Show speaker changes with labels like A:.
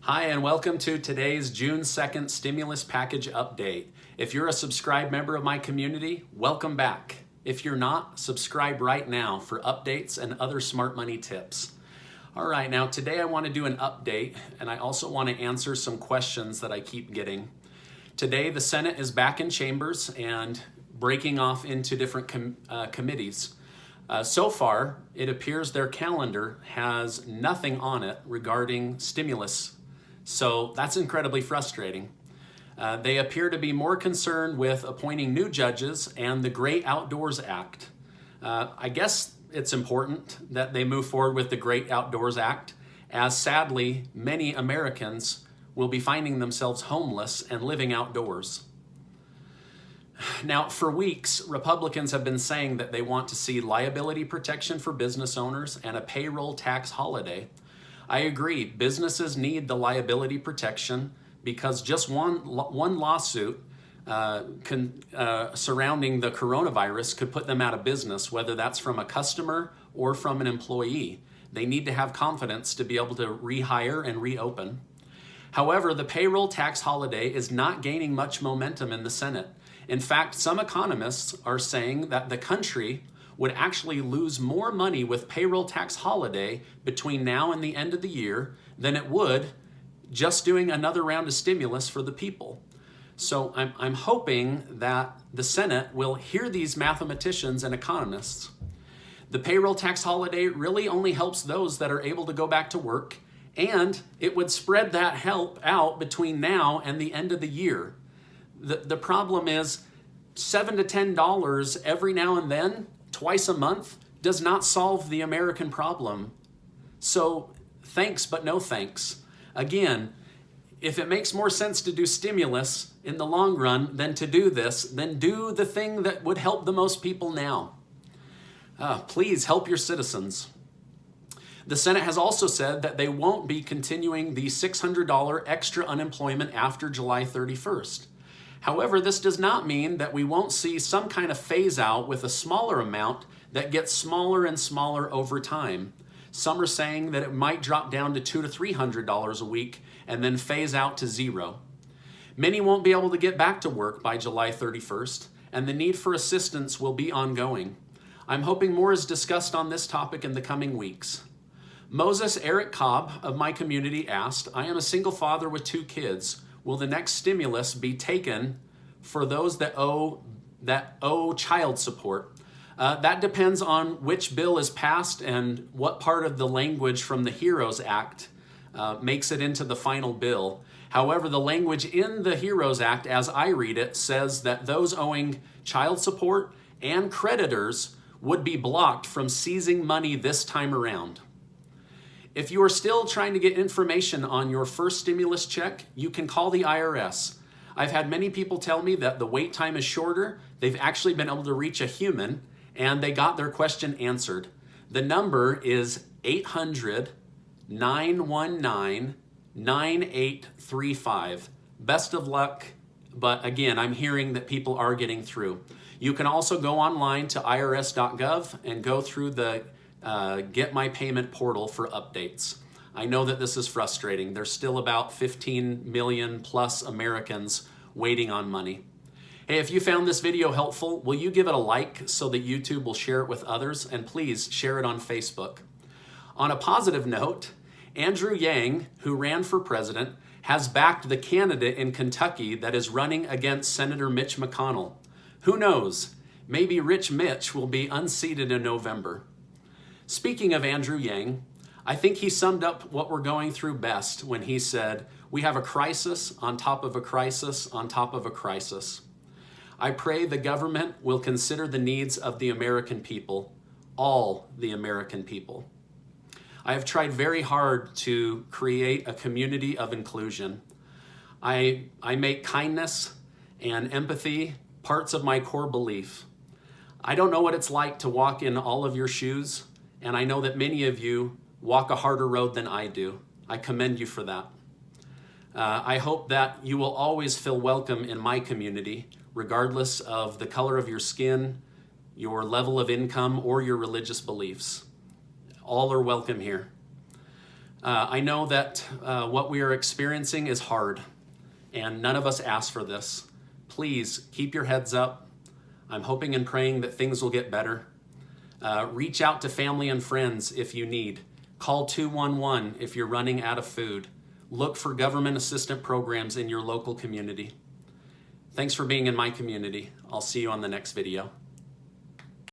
A: Hi, and welcome to today's June 2nd stimulus package update. If you're a subscribed member of my community, welcome back. If you're not, subscribe right now for updates and other smart money tips. All right, now today I want to do an update, and I also want to answer some questions that I keep getting. Today the Senate is back in chambers and breaking off into different committees. So far, it appears their calendar has nothing on it regarding stimulus. So that's incredibly frustrating. They appear to be more concerned with appointing new judges and the Great Outdoors Act. I guess it's important that they move forward with the Great Outdoors Act, as sadly, many Americans will be finding themselves homeless and living outdoors. Now, for weeks, Republicans have been saying that they want to see liability protection for business owners and a payroll tax holiday. I agree, businesses need the liability protection because just one lawsuit surrounding the coronavirus could put them out of business, whether that's from a customer or from an employee. They need to have confidence to be able to rehire and reopen. However, the payroll tax holiday is not gaining much momentum in the Senate. In fact, some economists are saying that the country would actually lose more money with payroll tax holiday between now and the end of the year than it would just doing another round of stimulus for the people. So I'm hoping that the Senate will hear these mathematicians and economists. The payroll tax holiday really only helps those that are able to go back to work, and it would spread that help out between now and the end of the year. The problem is $7 to $10 every now and then, twice a month, does not solve the American problem. So thanks, but no thanks. Again, if it makes more sense to do stimulus in the long run than to do this, then do the thing that would help the most people now. Please help your citizens. The Senate has also said that they won't be continuing the $600 extra unemployment after July 31st. However, this does not mean that we won't see some kind of phase out with a smaller amount that gets smaller and smaller over time. Some are saying that it might drop down to $200 to $300 a week and then phase out to zero. Many won't be able to get back to work by July 31st, and the need for assistance will be ongoing. I'm hoping more is discussed on this topic in the coming weeks. Moses Eric Cobb of my community asked, I am a single father with 2 kids. Will the next stimulus be taken for those that owe child support? That depends on which bill is passed and what part of the language from the HEROES Act makes it into the final bill. However, the language in the HEROES Act, as I read it, says that those owing child support and creditors would be blocked from seizing money this time around. If you are still trying to get information on your first stimulus check, you can call the IRS. I've had many people tell me that the wait time is shorter. They've actually been able to reach a human, and they got their question answered. The number is 800-919-9835. Best of luck, but again, I'm hearing that people are getting through. You can also go online to irs.gov and go through the Get My Payment portal for updates. I know that this is frustrating. There's still about 15 million plus Americans waiting on money. Hey, if you found this video helpful, will you give it a like so that YouTube will share it with others? And please share it on Facebook. On a positive note, Andrew Yang, who ran for president, has backed the candidate in Kentucky that is running against Senator Mitch McConnell. Who knows? Maybe Rich Mitch will be unseated in November. Speaking of Andrew Yang, I think he summed up what we're going through best when he said, we have a crisis on top of a crisis on top of a crisis. I pray the government will consider the needs of the American people, all the American people. I have tried very hard to create a community of inclusion. I make kindness and empathy parts of my core belief. I don't know what it's like to walk in all of your shoes, and I know that many of you walk a harder road than I do. I commend you for that. I hope that you will always feel welcome in my community, regardless of the color of your skin, your level of income, or your religious beliefs. All are welcome here. I know that what we are experiencing is hard, and none of us asked for this. Please keep your heads up. I'm hoping and praying that things will get better. Reach out to family and friends if you need. Call 211 if you're running out of food. Look for government assistance programs in your local community. Thanks for being in my community. I'll see you on the next video.